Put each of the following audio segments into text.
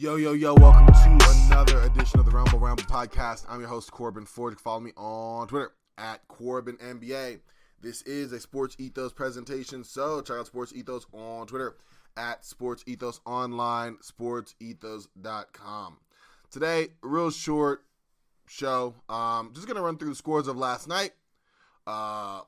Yo, welcome to another edition of the Ramble podcast. I'm your host, Corban. Follow me on Twitter at CorbanNBA. This is a Sports Ethos presentation, so check out Sports Ethos on Twitter at Sports Ethos Online, sportsethos.com. Today, real short show. Just going to run through the scores of last night. Talk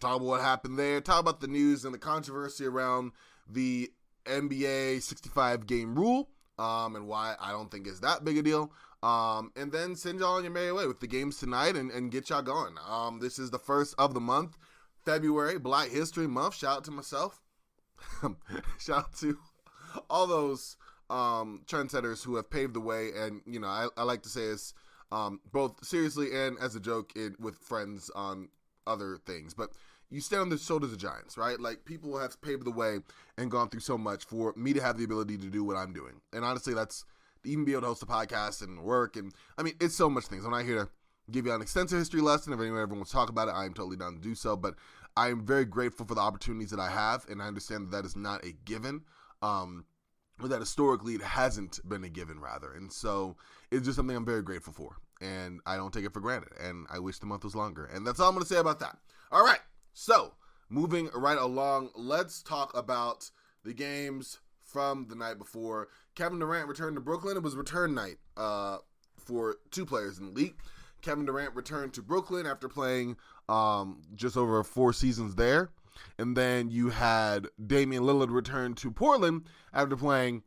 about what happened there. Talk about the news and the controversy around the NBA 65-game rule. And why I don't think it's that big a deal. And then send y'all on your merry way with the games tonight and get y'all going. This is the first of the month, February, Black History Month. Shout out to myself. Shout out to all those trendsetters who have paved the way. And, you know, I like to say this both seriously and as a joke with friends on other things. But you stand on the shoulders of giants, right? Like, people have paved the way and gone through so much for me to have the ability to do what I'm doing. And honestly, that's even be able to host a podcast and work. And I mean, it's so much things. I'm not here to give you an extensive history lesson. If anyone ever wants to talk about it, I am totally down to do so. But I am very grateful for the opportunities that I have. And I understand that is not a given. Or that historically it hasn't been a given, rather. And so it's just something I'm very grateful for. And I don't take it for granted. And I wish the month was longer. And that's all I'm going to say about that. All right. So, moving right along, let's talk about the games from the night before. Kevin Durant returned to Brooklyn. It was return night for two players in the league. Kevin Durant returned to Brooklyn after playing just over 4 seasons there. And then you had Damian Lillard return to Portland after playing,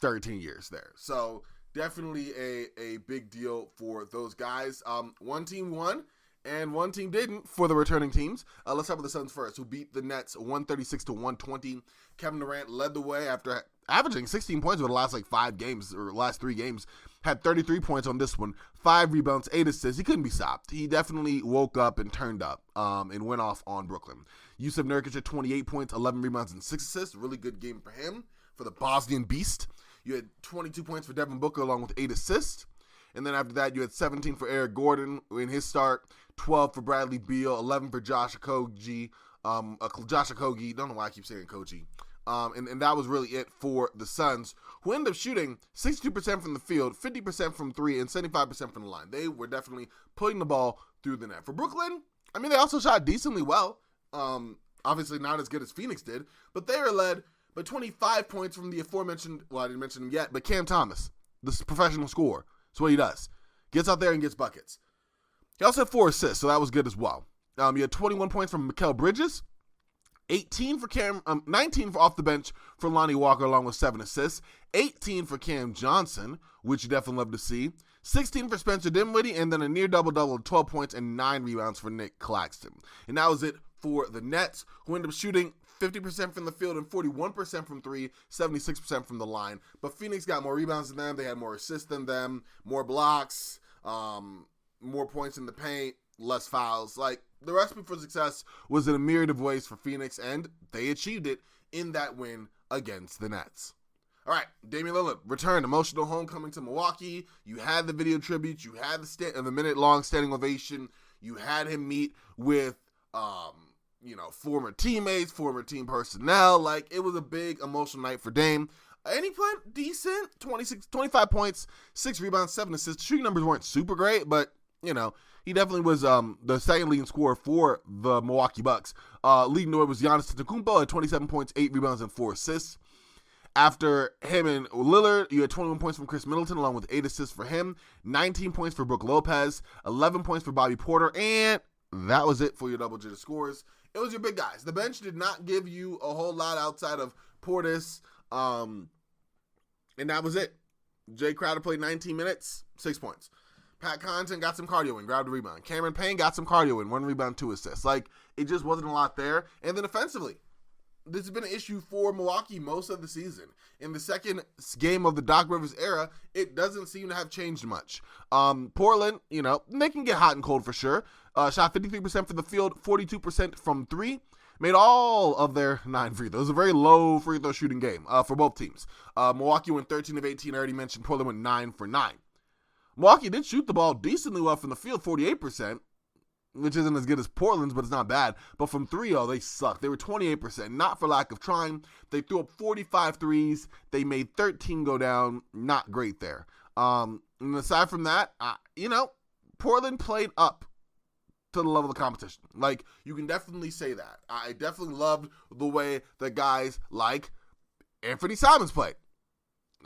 13 years there. So, definitely a big deal for those guys. One team won. And one team didn't for the returning teams. Let's start with the Suns first, who beat the Nets 136-120. Kevin Durant led the way after averaging 16 points over the last 5 games, or last 3 games. Had 33 points on this one, 5 rebounds, 8 assists. He couldn't be stopped. He definitely woke up and turned up and went off on Brooklyn. Yusuf Nurkic had 28 points, 11 rebounds, and 6 assists. Really good game for him, for the Bosnian Beast. You had 22 points for Devin Booker along with 8 assists. And then after that, you had 17 for Eric Gordon in his start, 12 for Bradley Beal, 11 for Josh Okogie. Don't know why I keep saying Koji. And that was really it for the Suns, who ended up shooting 62% from the field, 50% from 3, and 75% from the line. They were definitely putting the ball through the net. For Brooklyn, I mean, they also shot decently well. Obviously not as good as Phoenix did, but they were led by 25 points from the aforementioned, well, I didn't mention him yet, but Cam Thomas, the professional scorer. That's what he does. Gets out there and gets buckets. He also had 4 assists, so that was good as well. You had 21 points from Mikal Bridges, 19 for off the bench for Lonnie Walker, along with 7 assists, 18 for Cam Johnson, which you definitely love to see, 16 for Spencer Dinwiddie, and then a near double-double, 12 points and 9 rebounds for Nick Claxton. And that was it for the Nets, who ended up shooting 50% from the field and 41% from 3, 76% from the line. But Phoenix got more rebounds than them. They had more assists than them, more blocks, more points in the paint, less fouls. Like, the recipe for success was in a myriad of ways for Phoenix, and they achieved it in that win against the Nets. All right, Damian Lillard returned, emotional homecoming to Milwaukee. You had the video tribute. You had the minute-long standing ovation. You had him meet with former teammates, former team personnel. Like, it was a big emotional night for Dame. And he played decent, 25 points, 6 rebounds, 7 assists. Shooting numbers weren't super great, but, he definitely was the second leading scorer for the Milwaukee Bucks. Leading the way was Giannis Antetokounmpo at 27 points, 8 rebounds, and 4 assists. After him and Lillard, you had 21 points from Chris Middleton, along with 8 assists for him, 19 points for Brook Lopez, 11 points for Bobby Porter, and that was it for your double-digit scores. It was your big guys. The bench did not give you a whole lot outside of Portis, and that was it. Jay Crowder played 19 minutes, 6 points. Pat Connaughton got some cardio in, grabbed a rebound. Cameron Payne got some cardio in, 1 rebound, 2 assists. Like, it just wasn't a lot there. And then offensively, this has been an issue for Milwaukee most of the season. In the second game of the Doc Rivers era, it doesn't seem to have changed much. Portland, they can get hot and cold for sure. Shot 53% from the field, 42% from 3. Made all of their 9 free throws. It was a very low free throw shooting game for both teams. Milwaukee went 13 of 18. I already mentioned Portland went 9 for 9. Milwaukee did shoot the ball decently well from the field, 48%. which isn't as good as Portland's, but it's not bad. But from 3-0, they sucked. They were 28%, not for lack of trying. They threw up 45 threes. They made 13 go down. Not great there. And aside from that, Portland played up to the level of the competition. Like, you can definitely say that. I definitely loved the way that guys like Anthony Simons played,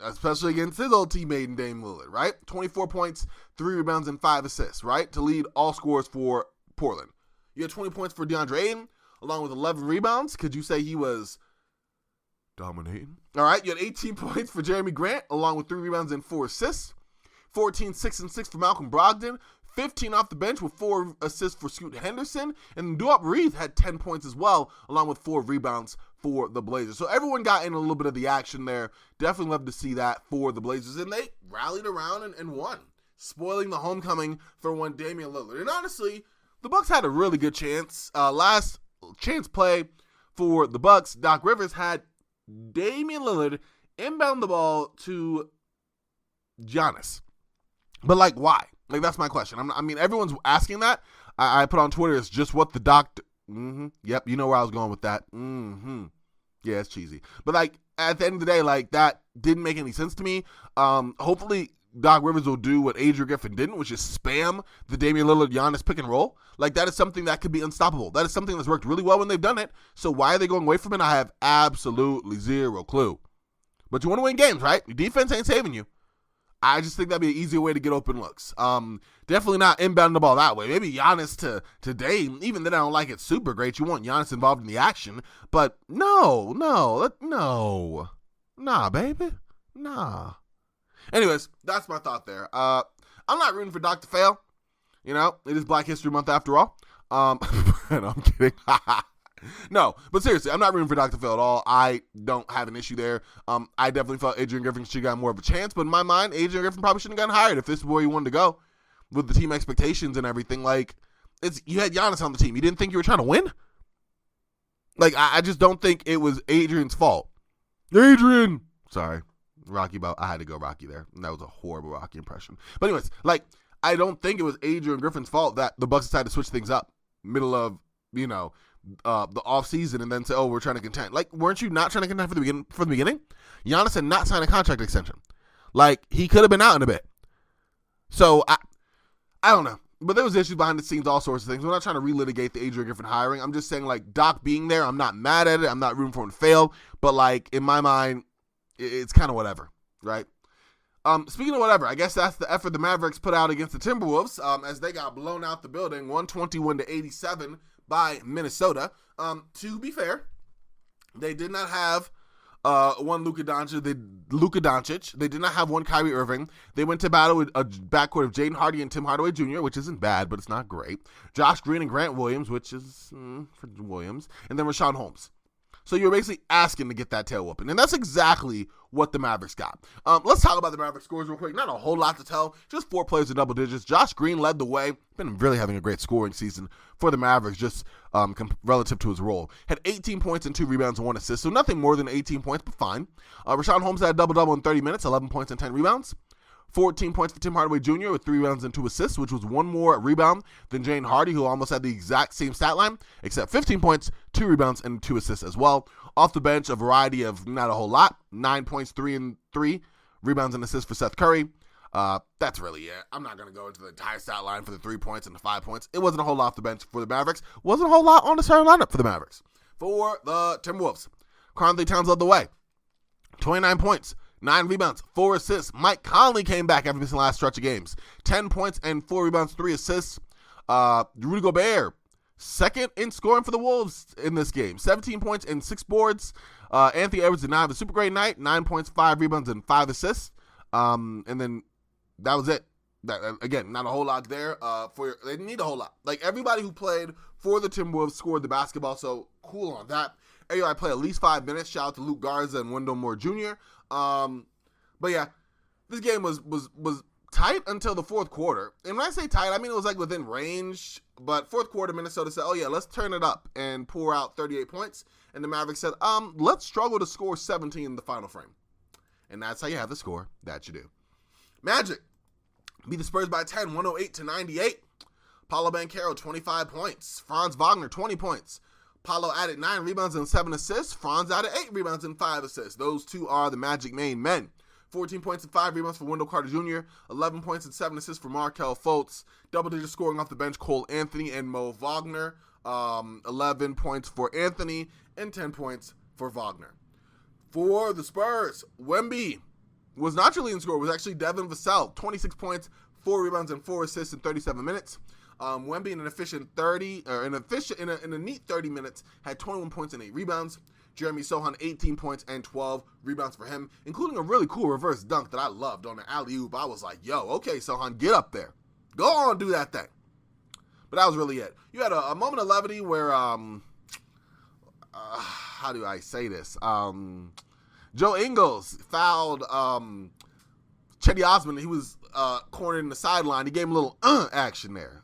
especially against his old teammate in Dame Lillard, right? 24 points, 3 rebounds, and 5 assists, right? To lead all scores for Portland. You had 20 points for DeAndre Ayton, along with 11 rebounds. Could you say he was dominating? All right, you had 18 points for Jeremy Grant, along with 3 rebounds and 4 assists. 14, 6, and 6 for Malcolm Brogdon. 15 off the bench with 4 assists for Scoot Henderson. And Duop Reed had 10 points as well, along with 4 rebounds for the Blazers. So everyone got in a little bit of the action there. Definitely love to see that for the Blazers. And they rallied around and won, spoiling the homecoming for one Damian Lillard. And honestly, the Bucks had a really good chance. Last chance play for the Bucks, Doc Rivers had Damian Lillard inbound the ball to Giannis. But, why? That's my question. Everyone's asking that. I put on Twitter, it's just what the doctor... Yep, you know where I was going with that. Yeah, it's cheesy. But, at the end of the day, that didn't make any sense to me. Hopefully, Doc Rivers will do what Adrian Griffin didn't, which is spam the Damian Lillard-Giannis pick and roll. That is something that could be unstoppable. That is something that's worked really well when they've done it. So why are they going away from it? I have absolutely zero clue. But you want to win games, right? Your defense ain't saving you. I just think that'd be an easier way to get open looks. Definitely not inbounding the ball that way. Maybe Giannis to Dame. Even then, I don't like it super great. You want Giannis involved in the action. But no. Nah, baby. Nah. Anyways, that's my thought there. I'm not rooting for Doc to fail. It is Black History Month after all. No, I'm kidding. No, but seriously, I'm not rooting for Doc to fail at all. I don't have an issue there. I definitely felt Adrian Griffin should have gotten more of a chance, but in my mind, Adrian Griffin probably shouldn't have gotten hired if this is where he wanted to go with the team expectations and everything. You had Giannis on the team. You didn't think you were trying to win? I just don't think it was Adrian's fault. Adrian! Sorry. Rocky Bell. I had to go Rocky there. And that was a horrible Rocky impression. But anyways, I don't think it was Adrian Griffin's fault that the Bucks decided to switch things up middle of, the offseason and then say, we're trying to contend. Weren't you not trying to contend from the beginning? Giannis had not signed a contract extension. He could have been out in a bit. So, I don't know. But there was issues behind the scenes, all sorts of things. We're not trying to relitigate the Adrian Griffin hiring. I'm just saying, Doc being there, I'm not mad at it. I'm not rooting for him to fail. But, in my mind, it's kind of whatever, right? Speaking of whatever, I guess that's the effort the Mavericks put out against the Timberwolves as they got blown out the building, 121-87 by Minnesota. To be fair, they did not have one Luka Doncic. They did not have one Kyrie Irving. They went to battle with a backcourt of Jaden Hardy and Tim Hardaway Jr., which isn't bad, but it's not great. Josh Green and Grant Williams, which is for Williams, and then Rashawn Holmes. So you're basically asking to get that tail whooping. And that's exactly what the Mavericks got. Let's talk about the Mavericks scores real quick. Not a whole lot to tell. Just 4 players in double digits. Josh Green led the way. Been really having a great scoring season for the Mavericks just relative to his role. Had 18 points and 2 rebounds and 1 assist. So nothing more than 18 points, but fine. Rashawn Holmes had a double-double in 30 minutes. 11 points and 10 rebounds. 14 points for Tim Hardaway Jr. with 3 rebounds and 2 assists, which was 1 more rebound than Jaden Hardy, who almost had the exact same stat line, except 15 points, 2 rebounds, and 2 assists as well. Off the bench, a variety of not a whole lot. 9 points, 3 and 3 rebounds and assists for Seth Curry. That's really it. I'm not going to go into the entire stat line for the 3 points and the 5 points. It wasn't a whole lot off the bench for the Mavericks. Wasn't a whole lot on the starting lineup for the Mavericks. For the Timberwolves, Karl-Anthony Towns led the way. 29 points. 9 rebounds, 4 assists. Mike Conley came back after missing the last stretch of games. 10 points and 4 rebounds, 3 assists. Rudy Gobert, second in scoring for the Wolves in this game. 17 points and 6 boards. Anthony Edwards did not have a super great night. 9 points, 5 rebounds, and 5 assists. And then that was it. Again, not a whole lot there. They didn't need a whole lot. Everybody who played for the Timberwolves scored the basketball, so cool on that. Everybody played at least 5 minutes. Shout out to Luke Garza and Wendell Moore Jr. But yeah, this game was tight until the fourth quarter. And when I say tight, I mean it was within range. But fourth quarter, Minnesota said, oh yeah, let's turn it up and pour out 38 points. And the Mavericks said, let's struggle to score 17 in the final frame. And that's how you have the score that you do. Magic beat the Spurs by 10, 108-98. Paulo Banchero, 25 points. Franz Wagner, 20 points. Paulo added 9 rebounds and 7 assists. Franz added 8 rebounds and 5 assists. Those two are the Magic main men. 14 points and 5 rebounds for Wendell Carter Jr., 11 points and 7 assists for Markelle Fultz, double-digit scoring off the bench, Cole Anthony and Mo Wagner, 11 points for Anthony, and 10 points for Wagner. For the Spurs, Wemby was not your leading scorer, it was actually Devin Vassell, 26 points, 4 rebounds, and 4 assists in 37 minutes. Wemby in a neat 30 minutes had 21 points and 8 rebounds. Jeremy Sohan, 18 points and 12 rebounds for him, including a really cool reverse dunk that I loved on the alley-oop. I was like, yo, okay, Sohan, get up there. Go on, do that thing. But that was really it. You had a moment of levity where, how do I say this? Joe Ingles fouled Chetty Osman. He was cornered in the sideline. He gave him a little action there.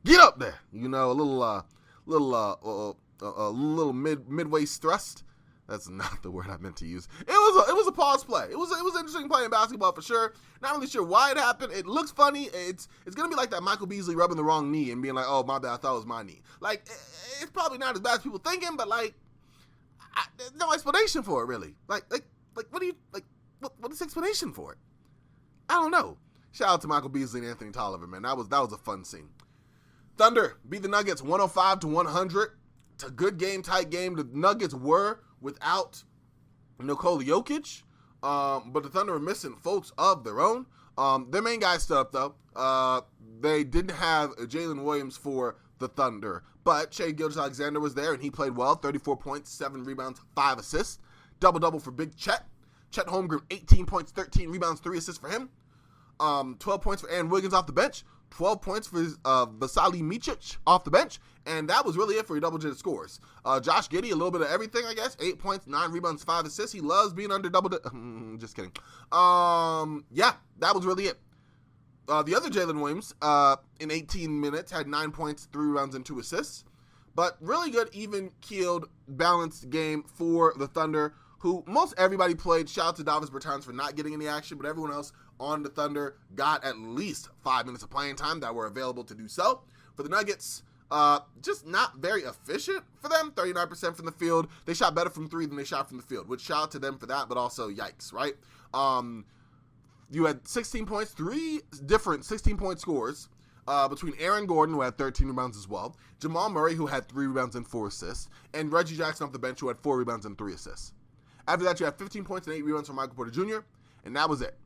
Get up there. You know, a little mid-waist thrust. That's not the word I meant to use. It was a pause play. It was interesting playing basketball for sure. Not really sure why it happened. It looks funny. It's gonna be like that Michael Beasley rubbing the wrong knee and being like, oh my bad, I thought it was my knee. Like it's probably not as bad as people thinking, but like there's no explanation for it really. Like what do you like? What is the explanation for it? I don't know. Shout out to Michael Beasley and Anthony Tolliver, man. That was a fun scene. Thunder beat the Nuggets 105-100. It's a good game, tight game. The Nuggets were without Nikola Jokic, but the Thunder were missing folks of their own. Their main guy stood up, though. They didn't have Jalen Williams for the Thunder, but Shai Gilgeous-Alexander was there, and he played well. 34 points, 7 rebounds, 5 assists. Double-double for Big Chet. Chet Holmgren, 18 points, 13 rebounds, 3 assists for him. 12 points for Aaron Wiggins off the bench. 12 points for Vasily Micic off the bench, and that was really it for your double-digit scores. Josh Giddey, a little bit of everything, I guess. 8 points, 9 rebounds, 5 assists. He loves being under just kidding. Yeah, that was really it. The other Jalen Williams, in 18 minutes, had 9 points, 3 rebounds, and 2 assists. But really good, even-keeled, balanced game for the Thunder, who most everybody played. Shout out to Davis Bertans for not getting any action, but everyone else on the Thunder got at least 5 minutes of playing time that were available to do so. For the Nuggets, just not very efficient for them. 39% from the field. They shot better from 3 than they shot from the field, which shout out to them for that, but also yikes, right? You had 16 points, 3 different 16-point scores between Aaron Gordon, who had 13 rebounds as well, Jamal Murray, who had 3 rebounds and 4 assists, and Reggie Jackson off the bench, who had 4 rebounds and 3 assists. After that, you had 15 points and 8 rebounds from Michael Porter Jr., and that was it.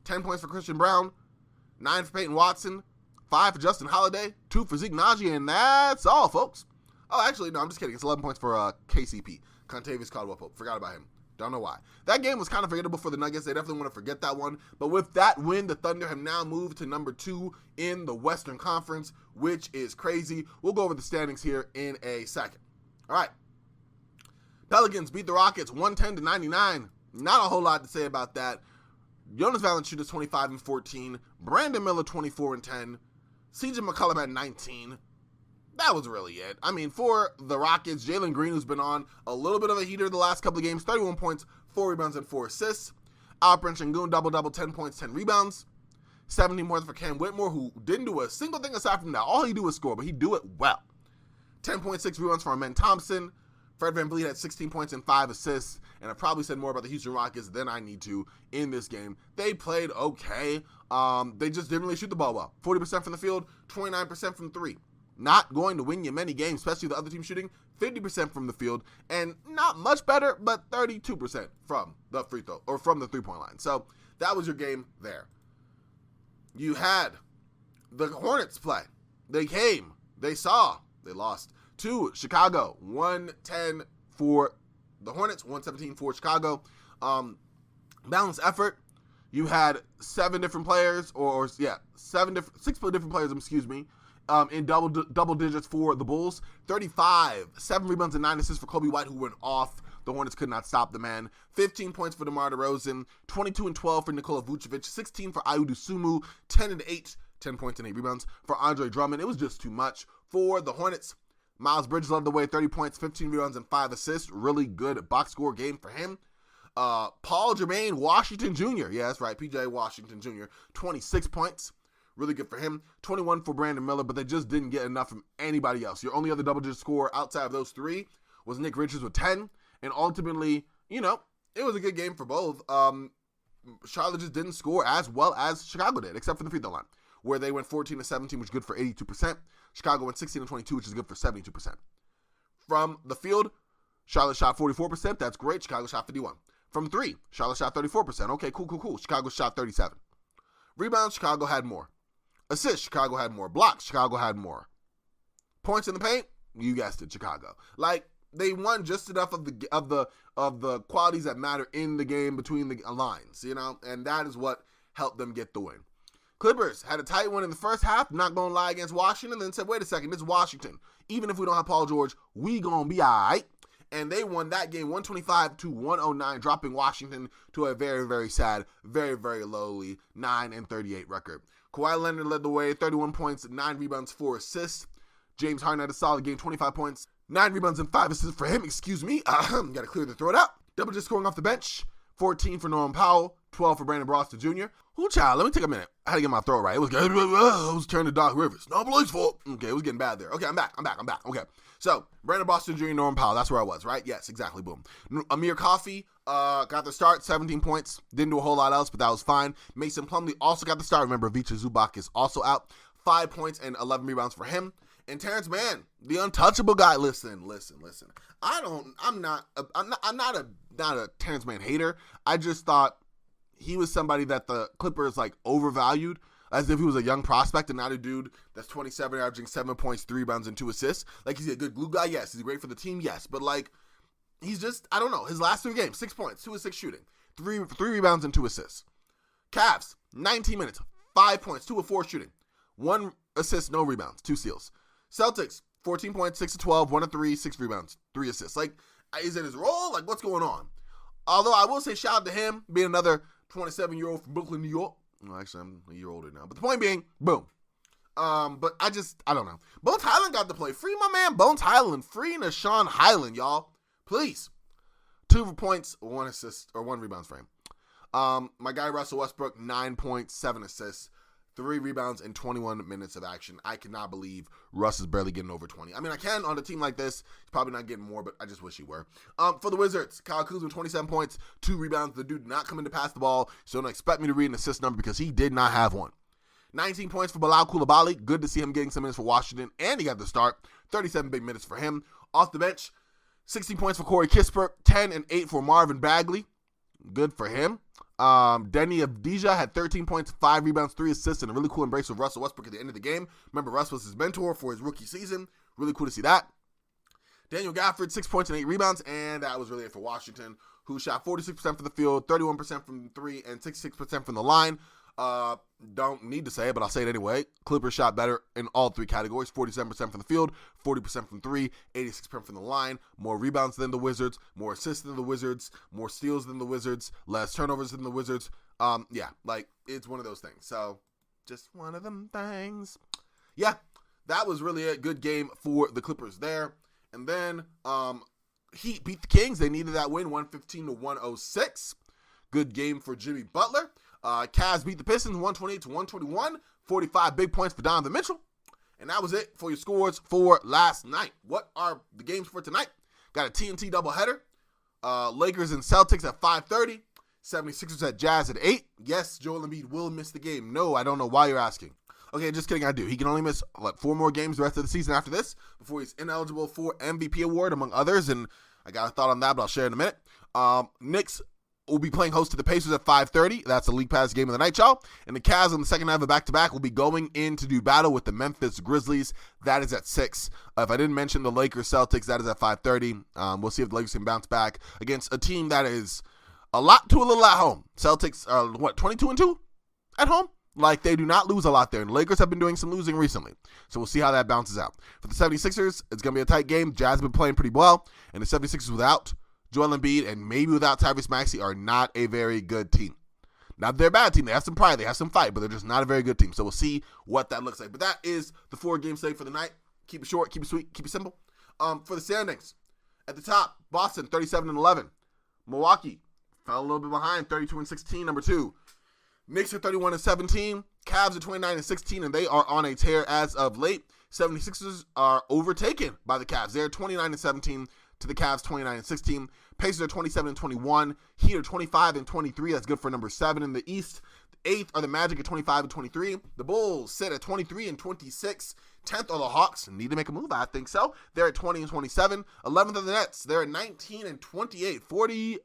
10 points for Christian Brown, 9 for Peyton Watson, 5 for Justin Holiday, 2 for Zeke Naji, and that's all, folks. Oh, actually, no, I'm just kidding. It's 11 points for KCP, Contavious Caldwell-Pope. Forgot about him. Don't know why. That game was kind of forgettable for the Nuggets. They definitely want to forget that one. But with that win, the Thunder have now moved to number 2 in the Western Conference, which is crazy. We'll go over the standings here in a second. All right. Pelicans beat the Rockets 110-99. Not a whole lot to say about that. Jonas Valanciunas 25-14. Brandon Miller 24-10. CJ McCollum at 19. That was really it. I mean, for the Rockets, Jalen Green, who's been on a little bit of a heater the last couple of games, 31 points, 4 rebounds, and 4 assists. Alperen Sengun, double-double, 10 points, 10 rebounds. 17 points for Cam Whitmore, who didn't do a single thing aside from that. All he do is score, but he do it well. 10.6 rebounds for Amen Thompson. Fred VanVleet had 16 points and 5 assists, and I probably said more about the Houston Rockets than I need to in this game. They played okay. They just didn't really shoot the ball well. 40% from the field, 29% from 3. Not going to win you many games, especially the other team shooting 50% from the field, and not much better, but 32% from the free throw, or from the three-point line. So that was your game there. You had the Hornets play. They came, they saw, they lost to Chicago. 110 for the Hornets, 117 for Chicago. Balanced effort. You had 6 different players, in double digits for the Bulls. 35, 7 rebounds and 9 assists for Kobe White, who went off. The Hornets could not stop the man. 15 points for DeMar DeRozan. 22 and 12 for Nikola Vucevic. 16 for Ayo Dosunmu. 10 and 8. 10 points and 8 rebounds for Andre Drummond. It was just too much for the Hornets. Miles Bridges led the way, 30 points, 15 rebounds, and 5 assists. Really good box score game for him. Paul Jermaine Washington Jr. Yeah, that's right, PJ Washington Jr. 26 points. Really good for him. 21 for Brandon Miller, but they just didn't get enough from anybody else. Your only other double-digit scorer outside of those three was Nick Richards with 10. And ultimately, it was a good game for both. Charlotte just didn't score as well as Chicago did, except for the free throw line, where they went 14-17, which is good for 82%. Chicago went 16-22, which is good for 72%. From the field, Charlotte shot 44%. That's great. Chicago shot 51%. From three, Charlotte shot 34%. Okay, cool. Chicago shot 37%. Rebounds, Chicago had more. Assists, Chicago had more. Blocks, Chicago had more. Points in the paint, you guessed it, Chicago. Like, they won just enough of the qualities that matter in the game between the lines, and that is what helped them get the win. Clippers had a tight one in the first half, not going to lie, against Washington, then said, wait a second, it's Washington. Even if we don't have Paul George, we going to be all right. And they won that game 125-109, dropping Washington to a very, very sad, very, very lowly 9-38 record. Kawhi Leonard led the way, 31 points, 9 rebounds, 4 assists. James Harden had a solid game, 25 points, 9 rebounds, and 5 assists for him. Excuse me. Got to clear the throat out. Double just scoring off the bench. 14 for Norman Powell, 12 for Brandon Boston Jr. Ooh, child, let me take a minute. I had to get my throat right. It was turning to Doc Rivers. No Blake's fault. Okay, it was getting bad there. Okay, I'm back. Okay. So, Brandon Boston Jr., Norman Powell, that's where I was, right? Yes, exactly, boom. Amir Coffey got the start, 17 points. Didn't do a whole lot else, but that was fine. Mason Plumlee also got the start. Remember, Vicha Zubac is also out. 5 points and 11 rebounds for him. And Terrence Mann, the untouchable guy. Listen. I'm not a Terrence Mann hater. I just thought he was somebody that the Clippers overvalued, as if he was a young prospect and not a dude that's 27, averaging 7 points, 3 rebounds, and 2 assists. He's a good glue guy, yes. He's great for the team, yes. But he's just, I don't know. His last 3 games, 6 points, 2 of 6 shooting, 3 rebounds, and 2 assists. Cavs, 19 minutes, 5 points, 2 of 4 shooting, 1 assist, no rebounds, 2 steals. Celtics, 14 points, 6 of 12, 1 of 3, 6 rebounds, 3 assists. Is it his role? What's going on? Although I will say shout out to him, being another 27-year-old from Brooklyn, New York. Well, actually, I'm a year older now. But the point being, boom. But I don't know. Bones Highland got to play. Free my man Bones Highland. Free Nashawn Highland, y'all. Please. 2 points, 1 assist, or 1 rebounds for him. My guy Russell Westbrook, 9 points, 7 assists, 3 rebounds, and 21 minutes of action. I cannot believe Russ is barely getting over 20. I mean, I can on a team like this. He's probably not getting more, but I just wish he were. For the Wizards, Kyle Kuzma, 27 points, 2 rebounds. The dude did not come in to pass the ball, so don't expect me to read an assist number because he did not have one. 19 points for Bilal Coulibaly. Good to see him getting some minutes for Washington, and he got the start. 37 big minutes for him. Off the bench, 16 points for Corey Kispert, 10 and 8 for Marvin Bagley. Good for him. Denny Avdija had 13 points, 5 rebounds, 3 assists, and a really cool embrace of Russell Westbrook at the end of the game. Remember, Russ was his mentor for his rookie season. Really cool to see that. Daniel Gafford, 6 points and 8 rebounds, and that was really it for Washington, who shot 46% from the field, 31% from 3, and 66% from the line. Don't need to say it, but I'll say it anyway. Clippers shot better in all 3 categories. 47% from the field, 40% from 3, 86% from the line. More rebounds than the Wizards, more assists than the Wizards, more steals than the Wizards, less turnovers than the Wizards. It's one of those things. So, just one of them things. Yeah, that was really a good game for the Clippers there. And then, Heat beat the Kings. They needed that win, 115-106. Good game for Jimmy Butler. Cavs beat the Pistons 128-121. 45 big points for Donovan Mitchell. And that was it for your scores for last night. What are the games for tonight? Got a TNT doubleheader. Lakers and Celtics at 5:30. 76ers at Jazz at 8. Yes, Joel Embiid will miss the game. No, I don't know why you're asking. Okay, just kidding, I do. He can only miss 4 more games the rest of the season after this before he's ineligible for MVP award, among others. And I got a thought on that, but I'll share in a minute. Knicks will be playing host to the Pacers at 5:30. That's the League Pass game of the night, y'all. And the Cavs on the second half of back-to-back will be going in to do battle with the Memphis Grizzlies. That is at 6. If I didn't mention the Lakers Celtics, that is at 5:30. We'll see if the Lakers can bounce back against a team that is a lot to a little at home. Celtics are, 22-2 at home? They do not lose a lot there. And the Lakers have been doing some losing recently. So we'll see how that bounces out. For the 76ers, it's going to be a tight game. Jazz have been playing pretty well. And the 76ers without Joel Embiid and maybe without Tyrese Maxey are not a very good team. Not they're a bad team. They have some pride. They have some fight. But they're just not a very good team. So we'll see what that looks like. But that is the 4 game slate for the night. Keep it short. Keep it sweet. Keep it simple. For the standings, at the top, Boston, 37-11. Milwaukee fell a little bit behind, 32-16, number 2. Knicks are 31-17. Cavs are 29-16, and they are on a tear as of late. 76ers are overtaken by the Cavs. They're 29-17 to the Cavs 29-16. Pacers are 27-21. Heat are 25-23. That's good for number 7 in the East. The 8th are the Magic at 25-23. The Bulls sit at 23-26. 10th are the Hawks. Need to make a move, I think so. They're at 20-27. 11th are the Nets. They're at 19-28.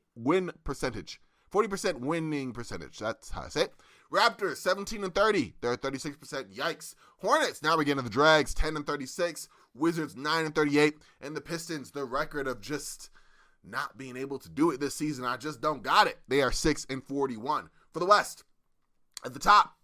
40% winning percentage. That's how I say it. Raptors, 17-30. They're at 36%. Yikes. Hornets, now we're getting to the Drags, 10-36. Wizards, 9-38. And the Pistons, the record of just not being able to do it this season. I just don't got it. They are 6-41. For the West, at the top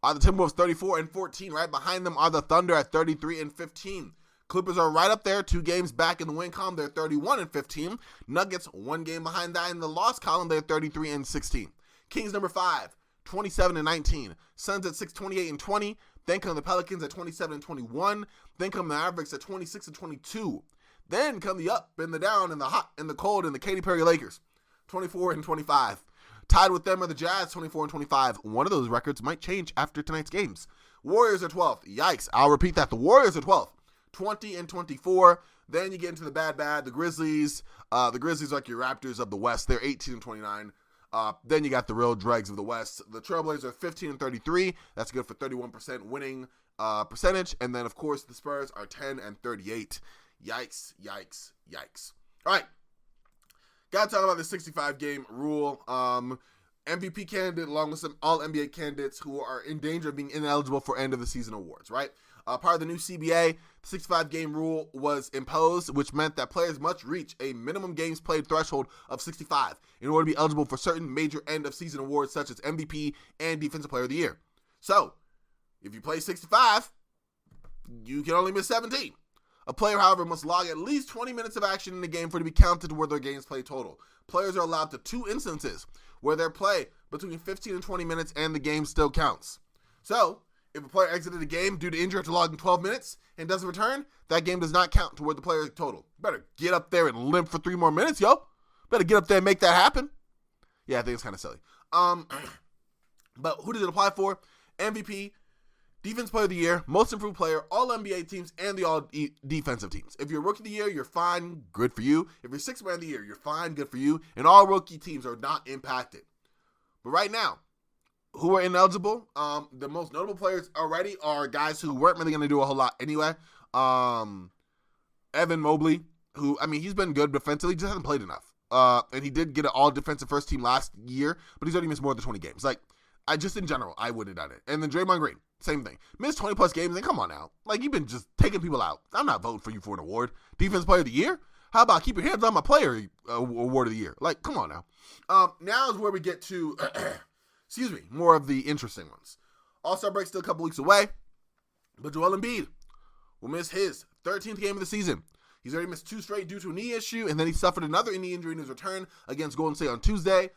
are the Timberwolves, 34-14. Right behind them are the Thunder at 33-15. Clippers are right up there, 2 games back in the win column. They're 31-15. Nuggets, 1 game behind that in the loss column. They're 33-16. Kings, number 5, 27-19. Suns at 6-28-20. Then come the Pelicans at 27-21. Then come the Mavericks at 26-22. Then come the up and the down and the hot and the cold and the Katy Perry Lakers, 24-25. Tied with them are the Jazz, 24-25. One of those records might change after tonight's games. Warriors are 12th. Yikes. I'll repeat that. The Warriors are 12th. 20-24. Then you get into the bad. The Grizzlies. The Grizzlies are like your Raptors of the West. They're 18-29. Then you got the real dregs of the West. The Trailblazers are 15-33. That's good for 31% winning percentage. And then, of course, the Spurs are 10-38. Yikes. All right. Got to talk about the 65-game rule. MVP candidate along with some all-NBA candidates who are in danger of being ineligible for end-of-the-season awards, right? Part of the new CBA, the 65-game rule was imposed, which meant that players must reach a minimum games played threshold of 65 in order to be eligible for certain major end-of-season awards such as MVP and Defensive Player of the Year. So, if you play 65, you can only miss 17. A player, however, must log at least 20 minutes of action in the game for it to be counted toward their games played total. Players are allowed to 2 instances where their play between 15 and 20 minutes and the game still counts. So, if a player exited the game due to injury after logging 12 minutes and doesn't return, that game does not count toward the player's total. Better get up there and limp for 3 more minutes, yo. Better get up there and make that happen. Yeah, I think it's kind of silly. But who does it apply for? MVP, Defensive Player of the Year, Most Improved Player, all NBA teams, and the all defensive teams. If you're Rookie of the Year, you're fine, good for you. If you're Sixth Man of the Year, you're fine, good for you. And all rookie teams are not impacted. But right now, who are ineligible? The most notable players already are guys who weren't really going to do a whole lot anyway. Evan Mobley, who, he's been good defensively, just hasn't played enough. And he did get an all-defensive first team last year, but he's already missed more than 20 games. In general, I wouldn't have done it. And then Draymond Green, same thing. Missed 20-plus games, and come on now. You've been just taking people out. I'm not voting for you for an award. Defensive Player of the Year? How about keep your hands on my player award of the year? Come on now. Now is where we get to, more of the interesting ones. All-Star break still a couple weeks away, but Joel Embiid will miss his 13th game of the season. He's already missed 2 straight due to a knee issue, and then he suffered another knee injury in his return against Golden State on Tuesday.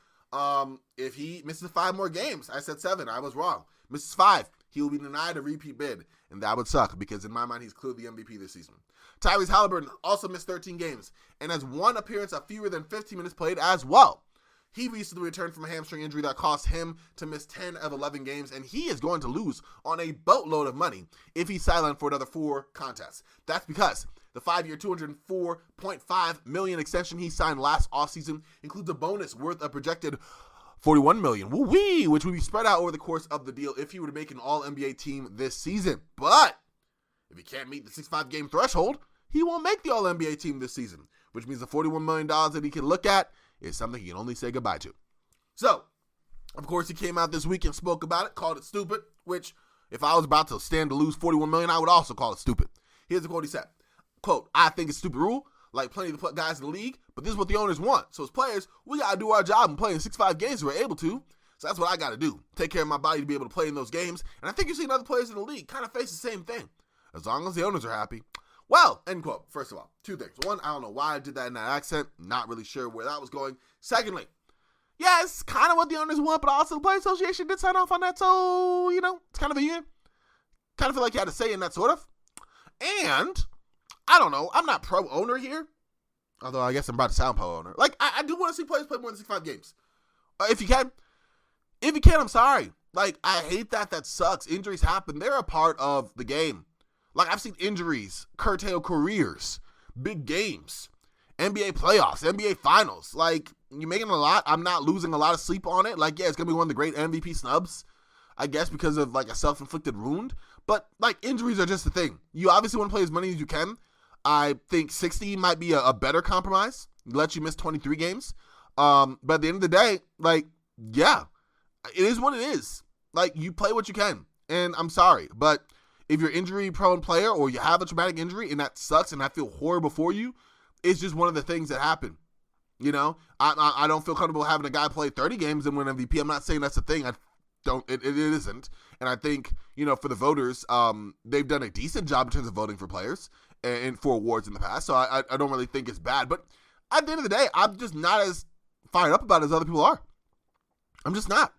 If he misses 5 more games, I said 7, I was wrong. Misses 5, he will be denied a repeat bid, and that would suck because in my mind, he's clearly the MVP this season. Tyrese Halliburton also missed 13 games and has 1 appearance of fewer than 15 minutes played as well. He recently returned from a hamstring injury that cost him to miss 10 of 11 games, and he is going to lose on a boatload of money if he's sidelined for another 4 contests. That's because the 5-year, $204.5 million extension he signed last offseason includes a bonus worth a projected $41 million, woo-wee, which would be spread out over the course of the deal if he were to make an All-NBA team this season. But if he can't meet the 65-game threshold, he won't make the All-NBA team this season, which means the $41 million that he can look at is something he can only say goodbye to. So, of course, he came out this week and spoke about it, called it stupid, which if I was about to stand to lose $41 million, I would also call it stupid. Here's the quote he said. Quote, I think it's a stupid rule, like plenty of the guys in the league, but this is what the owners want. So as players, we got to do our job and play in 65 games if we're able to. So that's what I got to do. Take care of my body to be able to play in those games. And I think you're seeing other players in the league kind of face the same thing. As long as the owners are happy. Well, end quote. First of all, 2 things. 1, I don't know why I did that in that accent. Not really sure where that was going. Secondly, yeah, it's kind of what the owners want, but also the Players Association did sign off on that. So, it's kind of a union. Kind of feel like you had to say in that sort of. And I don't know. I'm not pro-owner here. Although I guess I'm about to sound pro-owner. I do want to see players play more than 65 games. If you can. If you can, I'm sorry. Like, I hate that. That sucks. Injuries happen. They're a part of the game. Like, I've seen injuries curtail careers, big games, NBA playoffs, NBA finals. Like, you're making a lot. I'm not losing a lot of sleep on it. Like, yeah, it's going to be one of the great MVP snubs, I guess, because of, like, a self-inflicted wound. But, like, injuries are just a thing. You obviously want to play as many as you can. I think 60 might be a better compromise. Let you miss 23 games. But at the end of the day, like, yeah, it is what it is. Like, you play what you can. And I'm sorry, but if you're injury-prone player or you have a traumatic injury and that sucks and I feel horrible for you, it's just one of the things that happen. You know, I don't feel comfortable having a guy play 30 games and win MVP. I'm not saying that's a thing. It isn't. And I think, you know, for the voters, they've done a decent job in terms of voting for players and for awards in the past. So I don't really think it's bad. But at the end of the day, I'm just not as fired up about it as other people are. I'm just not.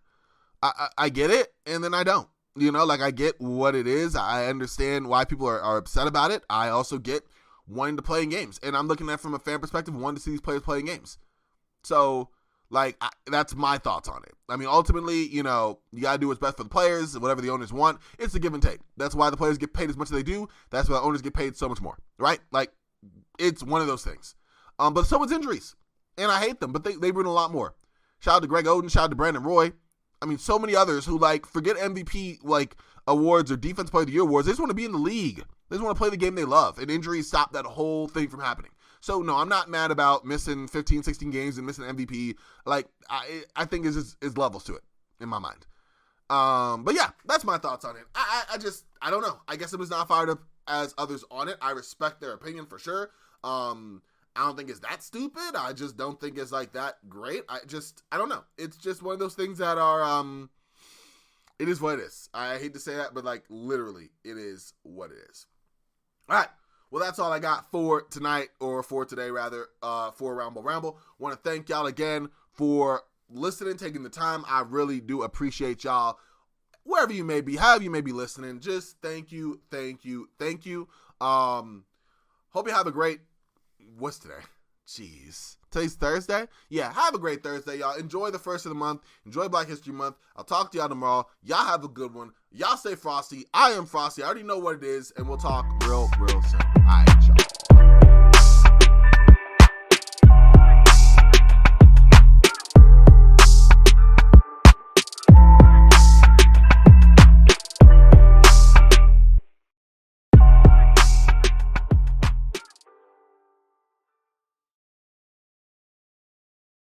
I get it, and then I don't. You know, like, I get what it is. I understand why people are upset about it. I also get wanting to play in games. And I'm looking at it from a fan perspective, wanting to see these players playing games. So, like, that's my thoughts on it. I mean, ultimately, you know, you got to do what's best for the players, whatever the owners want. It's a give and take. That's why the players get paid as much as they do. That's why the owners get paid so much more, right? Like, it's one of those things. But so is injuries. And I hate them, but they ruin a lot more. Shout out to Greg Oden. Shout out to Brandon Roy. I mean, so many others who, like, forget MVP, like, awards or Defense Player of the Year awards. They just want to be in the league. They just want to play the game they love. And injuries stop that whole thing from happening. So, no, I'm not mad about missing 15, 16 games and missing MVP. Like, I think is levels to it in my mind. But, yeah, that's my thoughts on it. I don't know. I guess I'm just not fired up as others on it. I respect their opinion for sure. I don't think it's that stupid. I just don't think it's, like, that great. I don't know. It's just one of those things that are, it is what it is. I hate to say that, but, like, literally, it is what it is. All right. Well, that's all I got for tonight, or for today, rather, for Ramble. Want to thank y'all again for listening, taking the time. I really do appreciate y'all. Wherever you may be, however you may be listening, just thank you. Hope you have a great, what's today? Jeez. Today's Thursday? Yeah, have a great Thursday, y'all. Enjoy the first of the month. Enjoy Black History Month. I'll talk to y'all tomorrow. Y'all have a good one. Y'all stay frosty. I am frosty. I already know what it is, and we'll talk real soon. All right, y'all.